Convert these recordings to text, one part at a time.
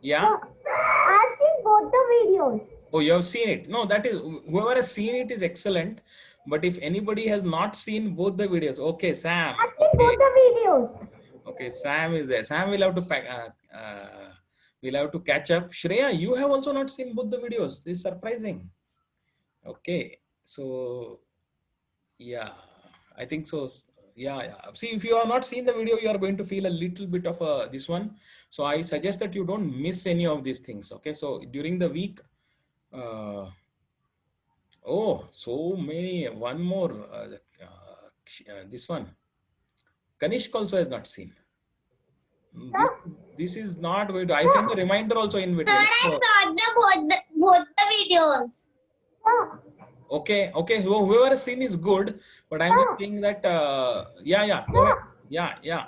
Yeah. So I've seen both the videos. Oh, you have seen it. No, that is, whoever has seen it is excellent. But if anybody has not seen both the videos, okay, Sam. I've seen Okay. both the videos. Okay, Sam is there. Sam will have to pack. We'll have to catch up. Shreya, you have also not seen both the videos. This is surprising. Okay, so yeah, I think so. Yeah, yeah. See, if you have not seen the video, you are going to feel a little bit of this one. So I suggest that you don't miss any of these things. Okay, so during the week, uh, oh, so many. One more. This one. Kanishk also has not seen. This Sir, this is not going to. I send a sir, reminder also in Sir, between. I So saw both the videos. sir, okay, okay. Whoever has seen is good, but I'm just sir, saying that. Yeah, yeah. Go ahead. sir. Yeah, yeah.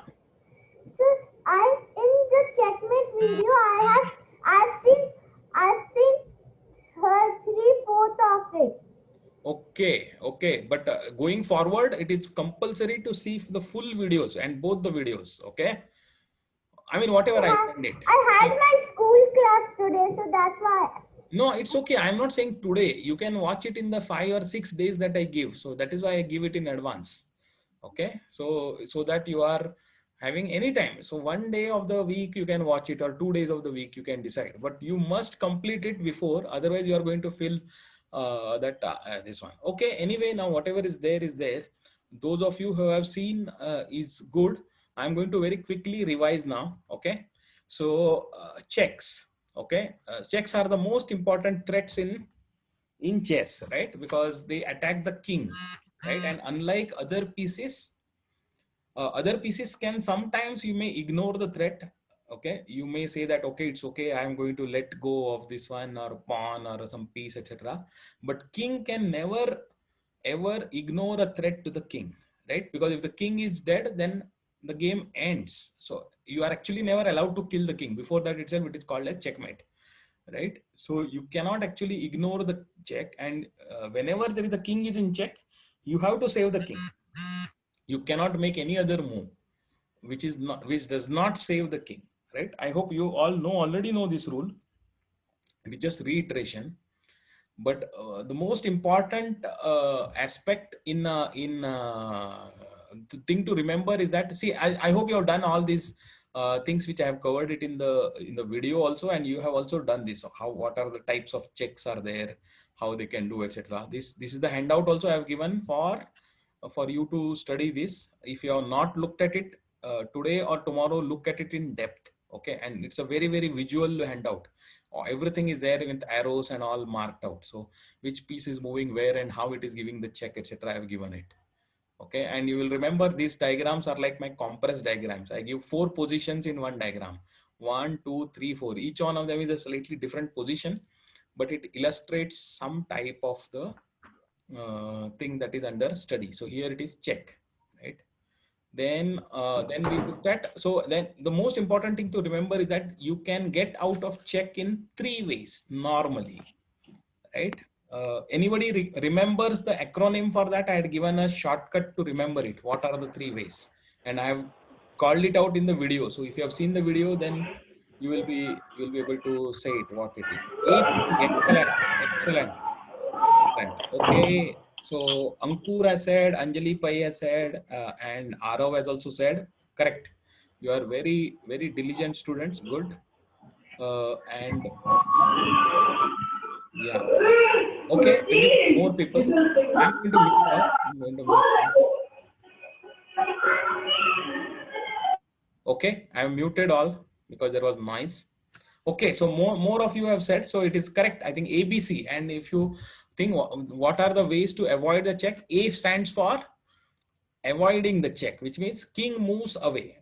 Sir, I in the checkmate video I've seen her 3/4 of it. Okay, okay. But going forward, it is compulsory to see the full videos and both the videos. Okay. I mean, whatever I send it. I had my school class today, so that's why. No, it's okay. I'm not saying today. You can watch it in the 5 or 6 days that I give. So that is why I give it in advance. Okay. So that you are having any time. So one day of the week you can watch it, or 2 days of the week you can decide. But you must complete it before. Otherwise, you are going to feel this one. Okay. Anyway, now whatever is there is there. Those of you who have seen is good. I'm going to very quickly revise now. Okay. So checks. Okay, checks are the most important threats in chess, right? Because they attack the king, right? And unlike other pieces can sometimes you may ignore the threat. Okay, you may say that okay, it's okay, I'm going to let go of this one or pawn or some piece, etc. But king can never ever ignore a threat to the king, right? Because if the king is dead, then the game ends. So you are actually never allowed to kill the king. Before that itself, it is called a checkmate, right? So you cannot actually ignore the check, and whenever there is a king is in check, you have to save the king. You cannot make any other move which does not save the king, right? I hope you all already know this rule. It is just reiteration. But the most important aspect in the thing to remember is that, see, I hope you have done all these things which I have covered it in the video also, and you have also done this. What are the types of checks are there, how they can do, etc. This is the handout also I have given for you to study this. If you have not looked at it today or tomorrow, look at it in depth. Okay, and it's a very very visual handout. Everything is there with arrows and all marked out. So which piece is moving where and how it is giving the check, etc. I have given it. Okay, and you will remember these diagrams are like my compressed diagrams. I give 4 positions in one diagram. 1, 2, 3, 4. Each one of them is a slightly different position, but it illustrates some type of the thing that is under study. So here it is check, right? Then we looked at, so then the most important thing to remember is that you can get out of check in 3 ways normally, right? Anybody remembers the acronym for that? I had given a shortcut to remember it. What are the 3 ways? And I have called it out in the video. So if you have seen the video, then you will be able to say it what it is. Excellent, excellent, excellent. Okay. So Ankur has said, Anjali Pai has said, and Arav has also said, correct. You are very, very diligent students. Good. And yeah. Okay, more people. I'm going to mute all. I'm going to mute all. Okay, I have muted all because there was noise. Okay, so more of you have said, so it is correct. I think ABC. And if you think what are the ways to avoid the check, A stands for avoiding the check, which means king moves away,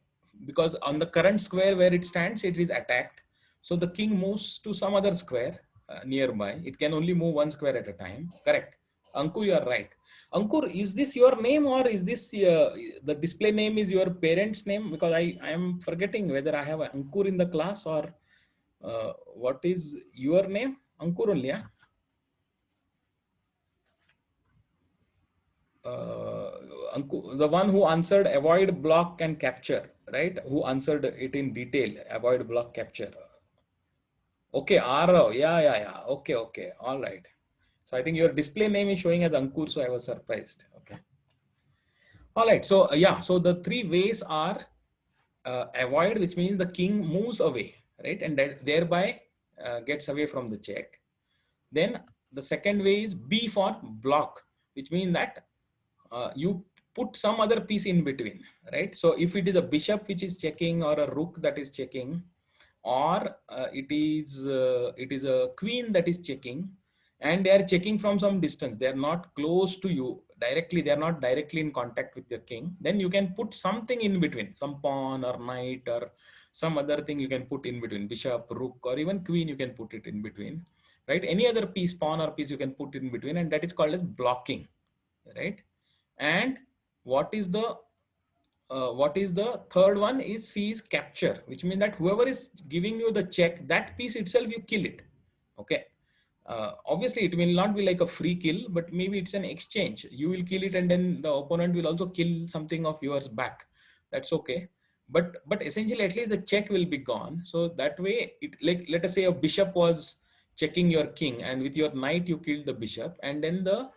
because on the current square where it stands, it is attacked. So the king moves to some other square nearby. It can only move one square at a time. Correct. Ankur, you are right. Ankur, is this your name, or is this the display name is your parents' name? Because I am forgetting whether I have Ankur in the class, or what is your name? Ankur only, yeah? The one who answered avoid block and capture, right? Who answered it in detail, avoid block capture. Okay, Arav. Yeah. Okay. All right. So I think your display name is showing as Ankur, so I was surprised. Okay. All right. So yeah. So the three ways are avoid, which means the king moves away, right, and that thereby gets away from the check. Then the second way is B for block, which means that you put some other piece in between, right? So if it is a bishop which is checking or a rook that is checking, or it is a queen that is checking, and they are checking from some distance, they are not close to you directly, they are not directly in contact with the king, then you can put something in between, some pawn or knight or some other thing you can put in between, bishop, rook, or even queen, you can put it in between, right? Any other piece, pawn or piece, you can put in between, and that is called as blocking, right? And what is the third one is C is capture, which means that whoever is giving you the check, that piece itself you kill it. Okay. Obviously it will not be like a free kill, but maybe it's an exchange. You will kill it and then the opponent will also kill something of yours back. That's okay. But essentially at least the check will be gone. So that way, it, like, let us say a bishop was checking your king, and with your knight you killed the bishop, and then the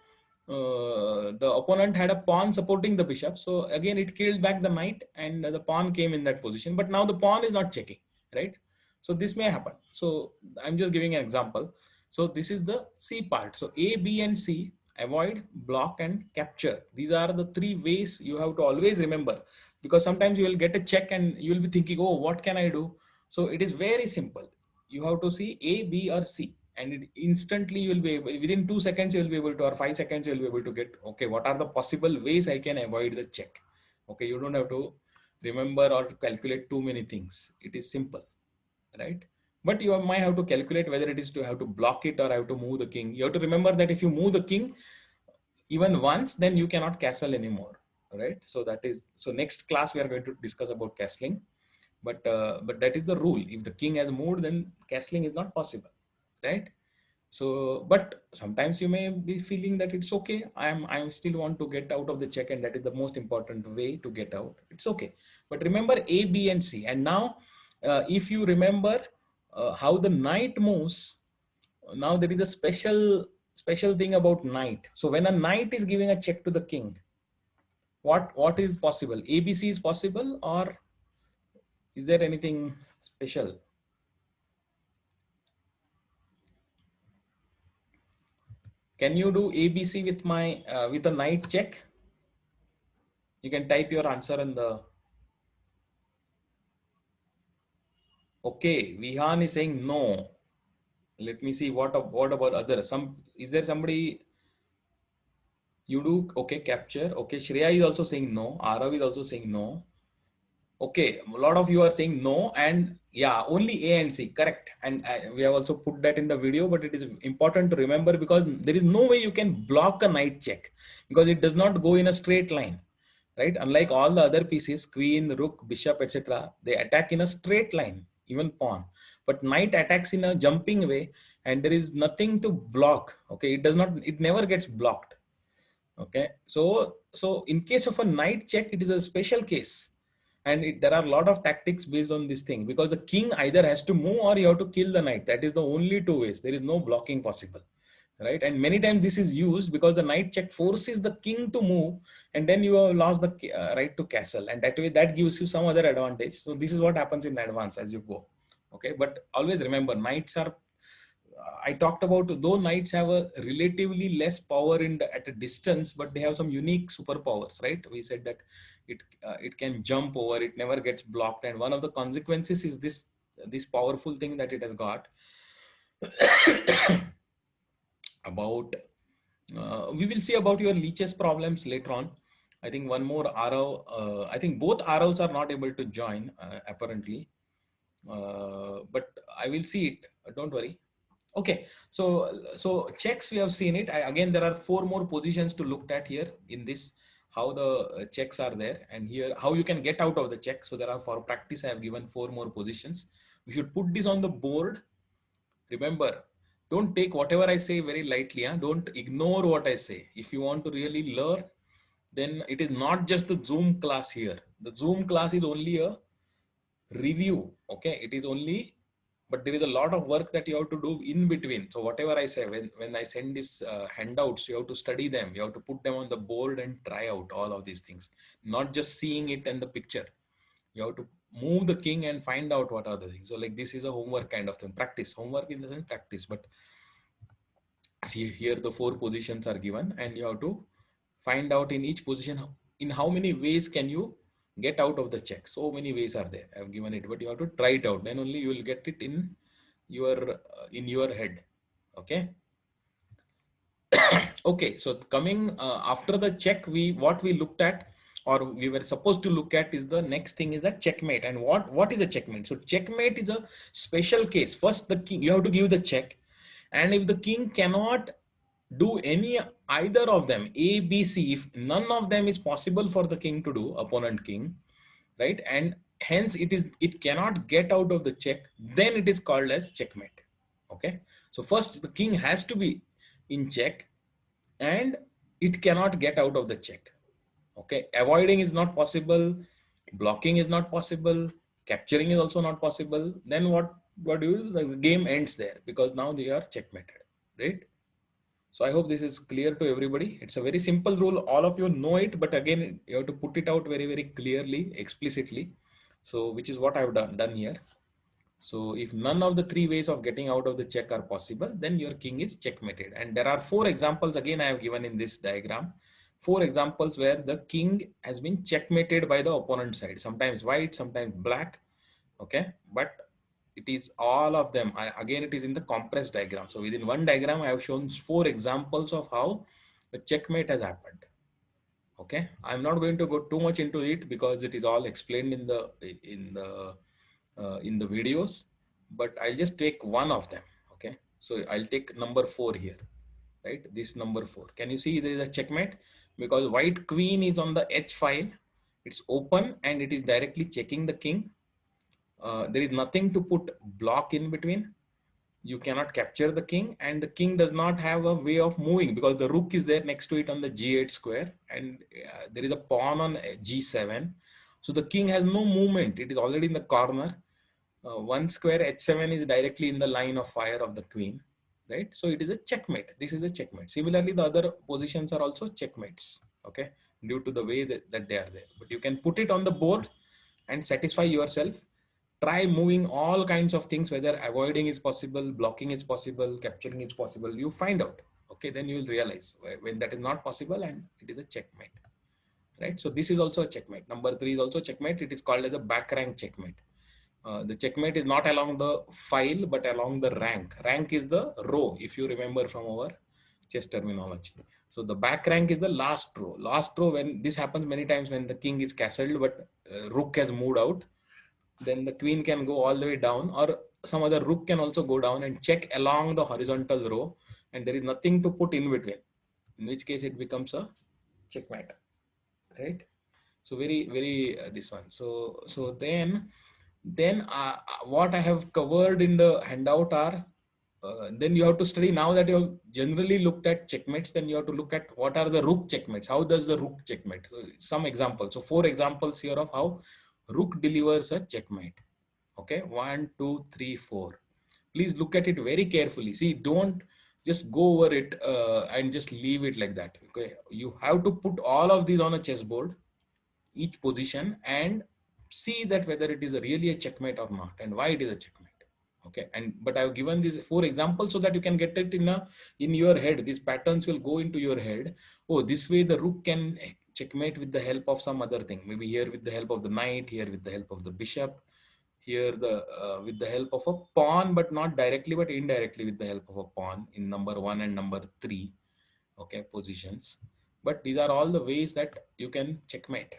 opponent had a pawn supporting the bishop, so again it killed back the knight and the pawn came in that position, but now the pawn is not checking, right? So this may happen. So I'm just giving an example. So this is the C part. So A, B and C: avoid, block and capture. These are the three ways you have to always remember, because sometimes you will get a check and you will be thinking, oh, what can I do? So it is very simple. You have to see A, B or C, and it instantly you will be able, within 2 seconds you will be able to, or 5 seconds you will be able to get, okay, what are the possible ways I can avoid the check? Okay, you don't have to remember or calculate too many things. It is simple, right? But you might have to calculate whether it is to have to block it or have to move the king. You have to remember that if you move the king even once, then you cannot castle anymore, right? So that is, so next class we are going to discuss about castling, but that is the rule. If the king has moved, then castling is not possible, right? So, but sometimes you may be feeling that it's okay, I still want to get out of the check, and that is the most important way to get out. It's okay, but remember A, B and C. And now if you remember how the knight moves, now there is a special thing about knight. So when a knight is giving a check to the king, what is possible? ABC is possible, or is there anything special? Can you do ABC with my with a knight check? You can type your answer in the. Okay, Vihan is saying no. Let me see what about others. Some, is there somebody you do? Okay, capture. Okay, Shreya is also saying no. Arav is also saying no. Okay, a lot of you are saying no, and yeah, only A and C, correct. And we have also put that in the video, but it is important to remember because there is no way you can block a knight check because it does not go in a straight line, right? Unlike all the other pieces, queen, rook, bishop, etc., they attack in a straight line, even pawn. But knight attacks in a jumping way, and there is nothing to block. Okay, it does not, it never gets blocked. Okay, so in case of a knight check, it is a special case, and there are a lot of tactics based on this thing, because the king either has to move or you have to kill the knight. That is the only two ways. There is no blocking possible, right? And many times this is used because the knight check forces the king to move, and then you have lost the right to castle, and that way that gives you some other advantage. So this is what happens in advance as you go. Okay, but always remember, knights are, I talked about, though knights have a relatively less power at a distance, but they have some unique superpowers, right? We said that it can jump over, it never gets blocked, and one of the consequences is this powerful thing that it has got. About we will see about your leeches problems later on. I think one more Arav, I think both Aravs are not able to join apparently, but I will see it. Don't worry. Okay, so checks, we have seen it. Again, there are 4 more positions to look at here in this, how the checks are there, and here how you can get out of the check. So there are, for practice, I have given 4 more positions. We should put this on the board. Remember, don't take whatever I say very lightly. Huh? Don't ignore what I say. If you want to really learn, then it is not just the Zoom class here. The Zoom class is only a review. Okay, it is only but there is a lot of work that you have to do in between. So whatever I say, when I send these handouts, you have to study them, you have to put them on the board and try out all of these things, not just seeing it in the picture. You have to move the king and find out what are the things. So like this is a homework kind of thing, practice, homework in the sense practice. But see here the 4 positions are given and you have to find out in each position in how many ways can you get out of the check. So many ways are there, I've given it, but you have to try it out, then only you will get it in your head. Okay. Okay, so coming after the check, what we looked at or we were supposed to look at is the next thing is a checkmate. And what is a checkmate? So checkmate is a special case. First the king, you have to give the check, and if the king cannot do any either of them, A, B, C, if none of them is possible for the king to do, opponent king, right, and hence it cannot get out of the check, then it is called as checkmate. Okay, so first the king has to be in check and it cannot get out of the check. Okay, avoiding is not possible, blocking is not possible, capturing is also not possible. Then what do you, the game ends there because now they are checkmated, right? So I hope this is clear to everybody. It's a very simple rule. All of you know it, but again, you have to put it out very, very clearly, explicitly. So which is what I've done here. So if none of the 3 ways of getting out of the check are possible, then your king is checkmated. And there are 4 examples again I have given in this diagram. 4 examples where the king has been checkmated by the opponent side. Sometimes white, sometimes black. Okay, but it is all of them. Again, it is in the compressed diagram. So within one diagram, I have shown 4 examples of how the checkmate has happened. Okay, I'm not going to go too much into it because it is all explained in the videos, but I'll just take one of them. Okay, so I'll take number 4 here, right? This number 4. Can you see there is a checkmate because white queen is on the H file. It's open and it is directly checking the king. There is nothing to put block in between. You cannot capture the king, and the king does not have a way of moving because the rook is there next to it on the G8 square, and there is a pawn on G7. So the king has no movement. It is already in the corner. One square H7 is directly in the line of fire of the queen, right? So it is a checkmate. This is a checkmate. Similarly, the other positions are also checkmates, okay, due to the way that they are there. But you can put it on the board and satisfy yourself. Try moving all kinds of things, whether avoiding is possible, blocking is possible, capturing is possible. You find out, okay, then you will realize when that is not possible and it is a checkmate, right? So this is also a checkmate. Number 3 is also checkmate. It is called as a back rank checkmate. The checkmate is not along the file, but along the rank. Rank is the row, if you remember from our chess terminology. So the back rank is the last row. Last row, when this happens many times when the king is castled, but rook has moved out, then the queen can go all the way down, or some other rook can also go down and check along the horizontal row, and there is nothing to put in between, in which case it becomes a checkmate, right? So very this one. So then what I have covered in the handout are then you have to study. Now that you have generally looked at checkmates, then you have to look at what are the rook checkmates. How does the rook checkmate? Some examples. So 4 examples here of how rook delivers a checkmate. Okay, 1, 2, 3, 4. Please look at it very carefully. See, don't just go over it and just leave it like that. Okay, you have to put all of these on a chessboard, each position, and see that whether it is really a checkmate or not, and why it is a checkmate. Okay, and but I've given these 4 examples so that you can get it in your head. These patterns will go into your head. Oh, this way the rook can checkmate with the help of some other thing. Maybe here with the help of the knight, here with the help of the bishop, here with the help of a pawn, but not directly, but indirectly with the help of a pawn in number 1 and number 3. Okay, positions. But these are all the ways that you can checkmate.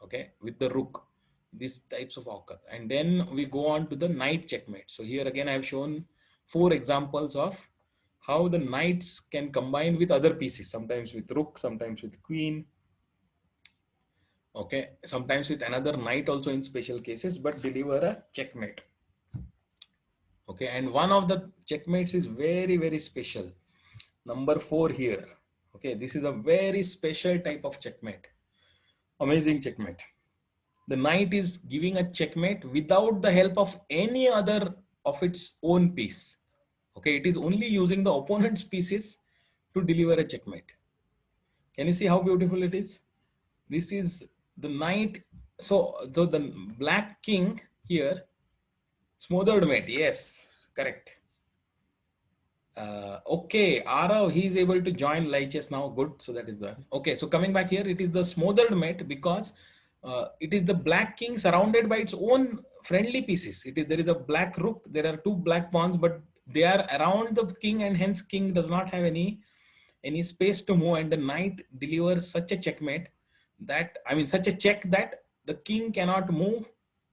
Okay, with the rook, these types of occur. And then we go on to the knight checkmate. So here again I have shown 4 examples of how the knights can combine with other pieces, sometimes with rook, sometimes with queen, okay, sometimes with another knight also in special cases, but deliver a checkmate. Okay, and one of the checkmates is very special, number 4 here. Okay, this is a very special type of checkmate, amazing checkmate. The knight is giving a checkmate without the help of any other of its own piece. Okay, it is only using the opponent's pieces to deliver a checkmate. Can you see how beautiful it is? This is the knight. So the black king here, smothered mate. Yes, correct. Okay, Arav, he is able to join Lichess now. Good, so that is done. Okay, so coming back here, it is the smothered mate because it is the black king surrounded by its own friendly pieces. There is a black rook. There are two black pawns, but they are around the king, and hence king does not have any space to move. And the knight delivers such a checkmate that such a check that the king cannot move,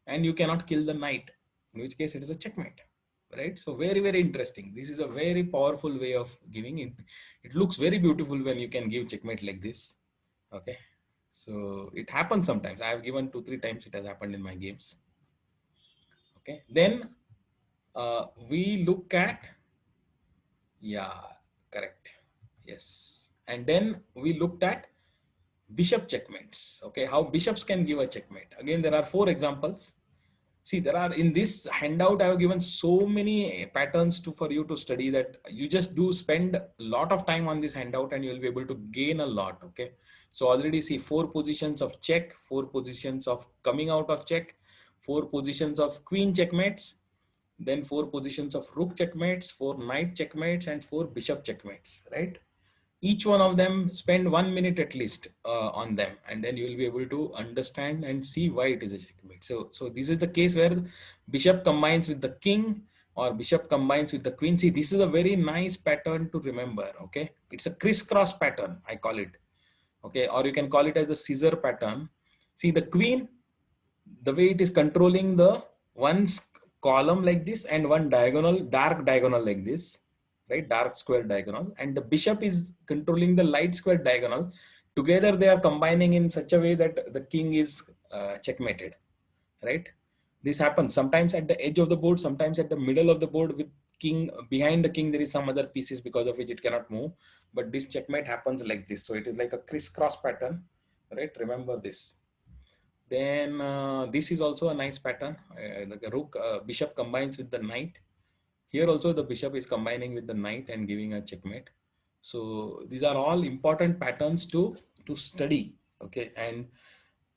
and you cannot kill the knight. In which case, it is a checkmate. Right, so very, very interesting. This is a very powerful way of giving it. It looks very beautiful when you can give checkmate like this. Okay, so it happens sometimes. I have given 2-3 times. It has happened in my games. Okay, then we look at, yeah, correct, yes, and then we looked at bishop checkmates. Okay, how bishops can give a checkmate. Again, there are 4 examples. See, there are in this handout, I have given so many patterns for you to study that you just do spend a lot of time on this handout and you'll be able to gain a lot. Okay. So already see 4 positions of check, 4 positions of coming out of check, 4 positions of queen checkmates, then 4 positions of rook checkmates, 4 knight checkmates, and 4 bishop checkmates, right? Each one of them spend 1 minute at least on them, and then you will be able to understand and see why it is a checkmate. So this is the case where bishop combines with the king or bishop combines with the queen. See, this is a very nice pattern to remember. Okay, it's a crisscross pattern, I call it. Okay, or you can call it as a scissor pattern. See, the queen, the way it is controlling the one column like this and one diagonal, dark diagonal like this, right? Dark square diagonal, and the bishop is controlling the light square diagonal. Together they are combining in such a way that the king is checkmated, right? This happens sometimes at the edge of the board, sometimes at the middle of the board with king. Behind the king there is some other pieces because of which it cannot move, but this checkmate happens like this. So it is like a crisscross pattern, right? Remember this. Then this is also a nice pattern. The rook bishop combines with the knight. Here also the bishop is combining with the knight and giving a checkmate. So these are all important patterns to study. Okay, and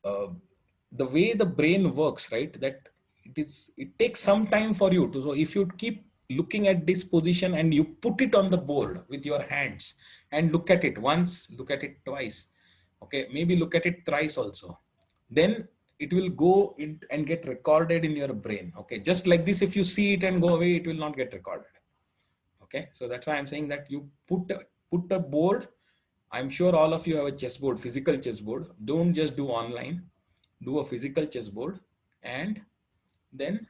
the way the brain works, right? That it takes some time for you to. So if you keep looking at this position and you put it on the board with your hands and look at it once, look at it twice, okay, maybe look at it thrice also, then it will go in and get recorded in your brain. Okay, just like this, if you see it and go away, it will not get recorded. Okay, so that's why I'm saying that you put a board. I'm sure all of you have a chessboard, physical chessboard. Don't just do online, do a physical chessboard, and then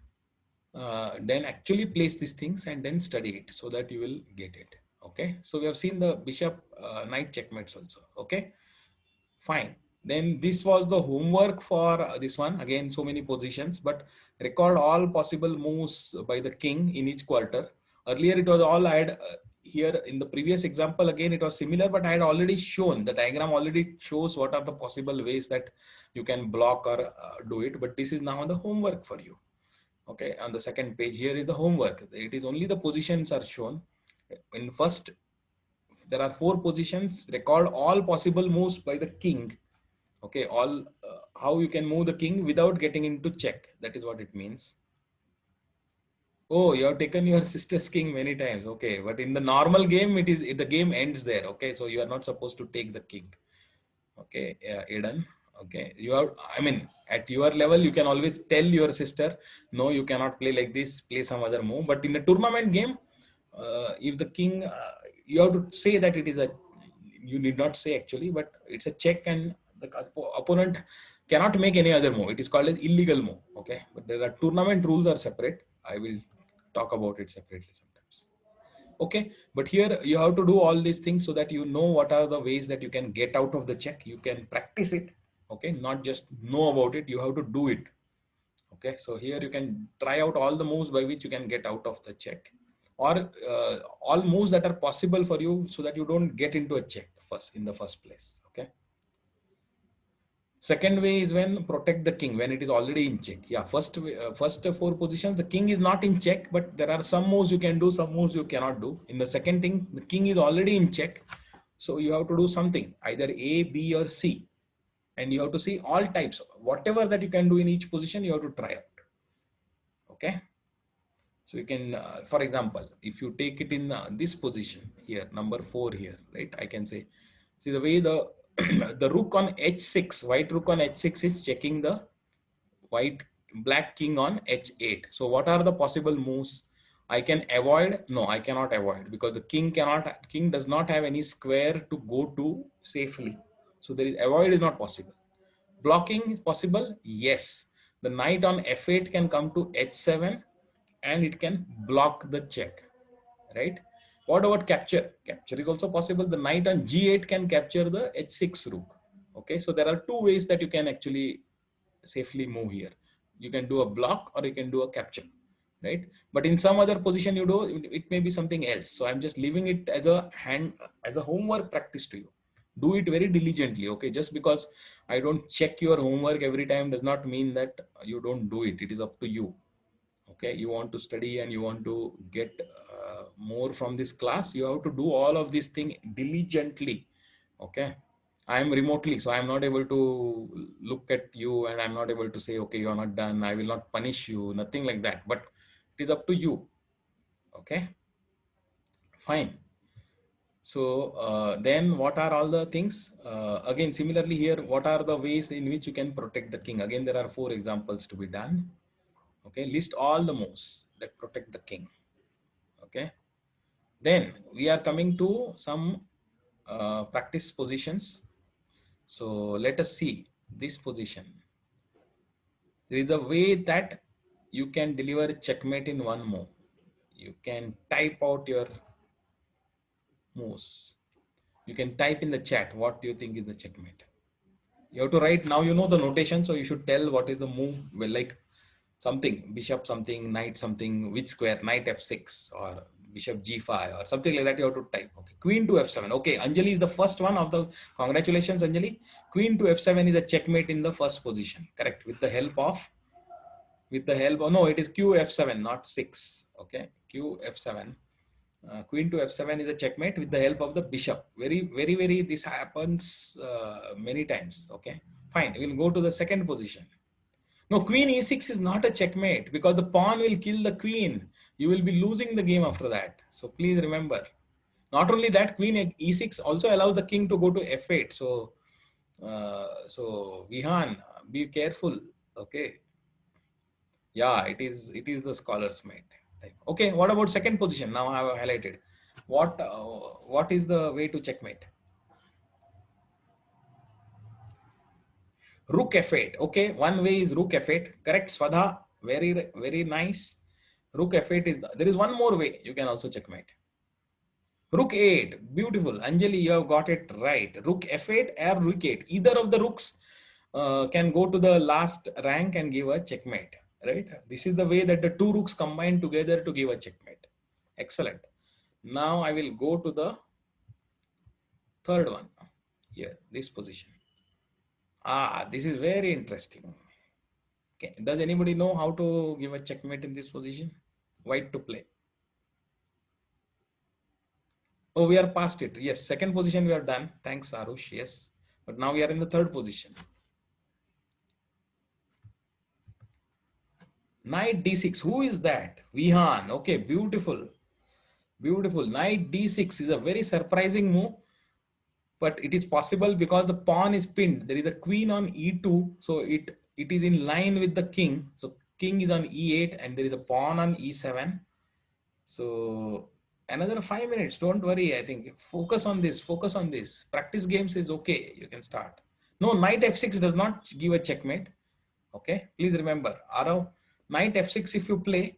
actually place these things and then study it so that you will get it. Okay, so we have seen the bishop knight checkmates also. Okay, fine. Then this was the homework for this one. Again, so many positions, but record all possible moves by the king in each quarter. Earlier it was all I had here in the previous example. Again, it was similar, but I had already shown the diagram already shows what are the possible ways that you can block or do it. But this is now the homework for you. Okay, on the second page here is the homework. It is only the positions are shown. In first, there are 4 positions. Record all possible moves by the king. Okay, all how you can move the king without getting into check. That is what it means. Oh, you have taken your sister's king many times. Okay, but in the normal game, the game ends there. Okay, so you are not supposed to take the king. Okay, Eden. Okay, you are. I mean, at your level, you can always tell your sister, no, you cannot play like this. Play some other move. But in a tournament game, if the king, you have to say that it is a. You need not say actually, but it's a check, and the opponent cannot make any other move. It is called an illegal move. Okay, but there are tournament rules are separate. I will talk about it separately sometimes. Okay, but here you have to do all these things so that you know what are the ways that you can get out of the check. You can practice it. Okay, not just know about it, you have to do it. Okay, so here you can try out all the moves by which you can get out of the check, or all moves that are possible for you so that you don't get into a check first in the first place. Okay, Second way is when protect the king, when it is already in check. Yeah, first four positions, the king is not in check, but there are some moves you can do, some moves you cannot do. In the second thing, the king is already in check. So you have to do something, either A, B, or C. And you have to see all types. Whatever that you can do in each position, you have to try out. Okay. So you can, for example, if you take it in this position here, number 4 here, right? I can say, see the way the the rook on h6, white rook on h6 is checking the white black king on h8. So what are the possible moves I can avoid? No, I cannot avoid, because the king does not have any square to go to safely. So there is avoid is not possible. Blocking is possible, yes. The knight on f8 can come to h7 and it can block the check, right? What about capture? Capture is also possible. The knight on g8 can capture the h6 rook. Okay, so there are two ways that you can actually safely move here. You can do a block or you can do a capture, right? But in some other position you do, it may be something else. So I'm just leaving it as a homework practice to you. Do it very diligently, okay? Just because I don't check your homework every time does not mean that you don't do it. It is up to you. Okay, you want to study and you want to get more from this class, you have to do all of these things diligently. Okay, I am remotely, so I am not able to look at you and I'm not able to say, okay, you are not done, I will not punish you, nothing like that, but it is up to you. Okay, fine. So then what are all the things? Again, similarly here, what are the ways in which you can protect the king? Again, there are 4 examples to be done. Okay, list all the moves that protect the king. Okay, then we are coming to some practice positions. So let us see this position. There is a way that you can deliver checkmate in one move. You can type out your moves. You can type in the chat what do you think is the checkmate. You have to write. Now you know the notation, so you should tell what is the move. Well, like something, bishop something, knight something, which square, knight f6 or bishop g5 or something like that. You have to type. Okay, queen to f7. Okay, Anjali is the first one of the, congratulations Anjali. Queen to f7 is a checkmate in the first position, correct? With the help of, no, it is q f7, not 6. Okay, q f7. Queen to f7 is a checkmate with the help of the bishop. Very, this happens many times. Okay, fine. We'll go to the second position. No, queen e6 is not a checkmate because the pawn will kill the queen. You will be losing the game after that. So please remember. Not only that, queen e6 also allows the king to go to f8. So Vihan, be careful. Okay. Yeah, it is the scholar's mate. Okay, what about second position? Now I have highlighted. What is the way to checkmate? Rook f8. Okay, one way is rook f8. Correct, Swadha. Very nice. Rook f8 is, there is one more way you can also checkmate. Rook 8. Beautiful. Anjali, you have got it right. Rook f8 or rook 8. Either of the rooks can go to the last rank and give a checkmate. Right? This is the way that the two rooks combine together to give a checkmate. Excellent. Now I will go to the third one. Here, this position. This is very interesting. Okay. Does anybody know how to give a checkmate in this position? White to play. Oh, we are past it. Yes, second position we are done. Thanks, Arush. Yes. But now we are in the third position. Knight d6. Who is that? Vihan. Okay, beautiful. Beautiful. Knight d6 is a very surprising move. But it is possible because the pawn is pinned. There is a queen on e2. So it is in line with the king. So king is on e8 and there is a pawn on e7. So another 5 minutes. Don't worry. I think focus on this. Focus on this. Practice games is okay. You can start. No, knight f6 does not give a checkmate. Okay. Please remember. Arav, knight f6 if you play,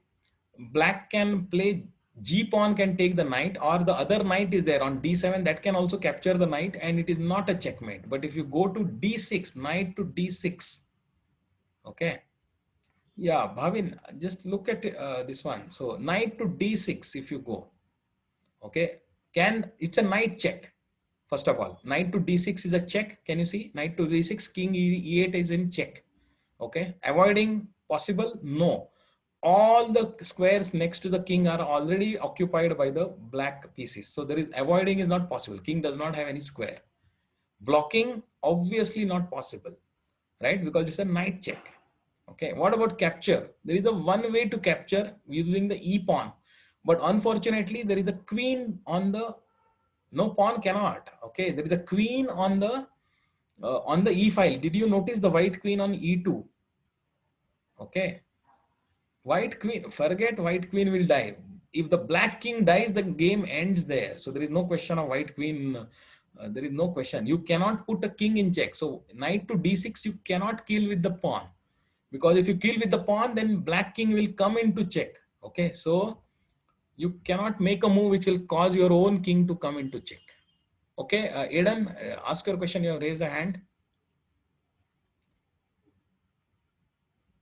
black can play g pawn can take the knight, or the other knight is there on d7 that can also capture the knight, and it is not a checkmate. But if you go to d6, knight to d6. Okay. Yeah, Bhavin, just look at this one. So knight to d6 if you go. Okay, it's a knight check. First of all, knight to d6 is a check. Can you see? Knight to d6, king e8 is in check. Okay, avoiding possible? No. All the squares next to the king are already occupied by the black pieces. So there is avoiding is not possible. King does not have any square. Blocking, obviously not possible, right? Because it's a knight check. Okay, what about capture? There is a one way to capture using the e pawn, but unfortunately there is a queen on the, no, pawn cannot. Okay, there is a queen on the e file. Did you notice the white queen on e2? Okay, white queen, forget white queen will die. If the black king dies, the game ends there. So there is no question of white queen. There is no question. You cannot put a king in check. So knight to d6, you cannot kill with the pawn. Because if you kill with the pawn, then black king will come into check. Okay, so you cannot make a move which will cause your own king to come into check. Okay, Eden, ask your question. You have raised a hand.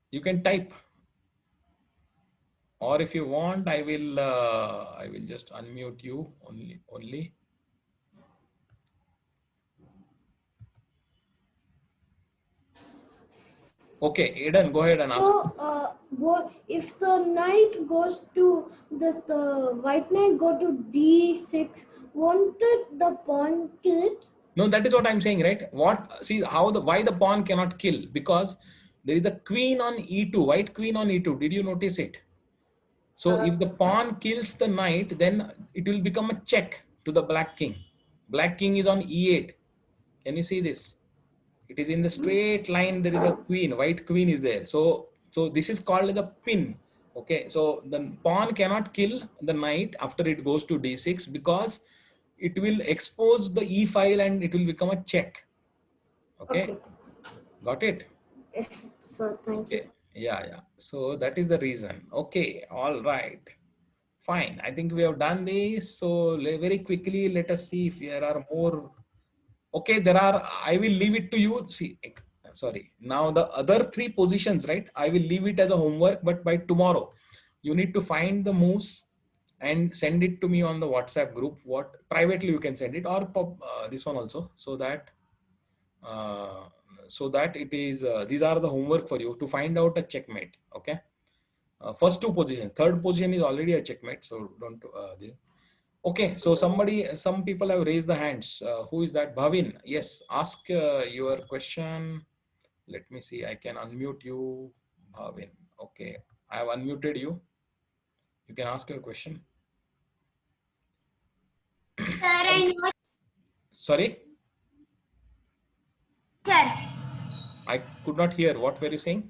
You can type, or if you want, I will just unmute you only. Okay, Eden, go ahead and ask. So, what if the knight goes to the white knight go to d6? Won't the pawn kill it? No, that is what I'm saying, right? What, see how why the pawn cannot kill? Because there is a queen on e2, white queen on e2. Did you notice it? So if the pawn kills the knight, then it will become a check to the black king. Black king is on e8. Can you see this? It is in the straight line. There is a queen, white queen is there. So this is called the pin. Okay, so the pawn cannot kill the knight after it goes to d6 because it will expose the e file and it will become a check. Okay, got it? Yes, sir. Thank you. Yeah. So that is the reason. Okay, all right. Fine. I think we have done this. So very quickly, let us see if there are more. Okay, there are, I will leave it to you. See, sorry. Now the other three positions, right? I will leave it as a homework, but by tomorrow, you need to find the moves and send it to me on the WhatsApp group. What privately you can send it, or this one also, so that it is these are the homework for you to find out a checkmate. Okay, first two positions, third position is already a checkmate, so don't okay, so some people have raised the hands. Who is that? Bhavin, yes, ask your question. Let me see, I can unmute you, Bhavin. Okay, I have unmuted you. You can ask your question. Sir, I know. Sorry, Sir, I could not hear. What were you saying?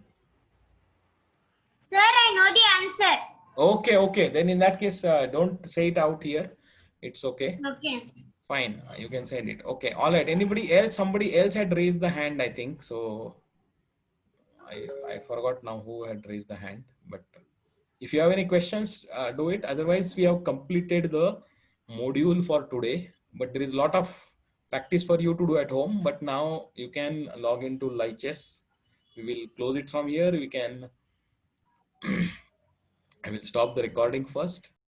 sir, I know the answer. Okay. Then in that case, don't say it out here. It's okay. Okay. Fine. You can send it. Okay. All right. Anybody else? Somebody else had raised the hand, I think. So I forgot now who had raised the hand. But if you have any questions, do it. Otherwise, we have completed the module for today. But there is a lot of practice for you to do at home. But now you can log into Lichess. We will close it from here. We can. I will stop the recording first.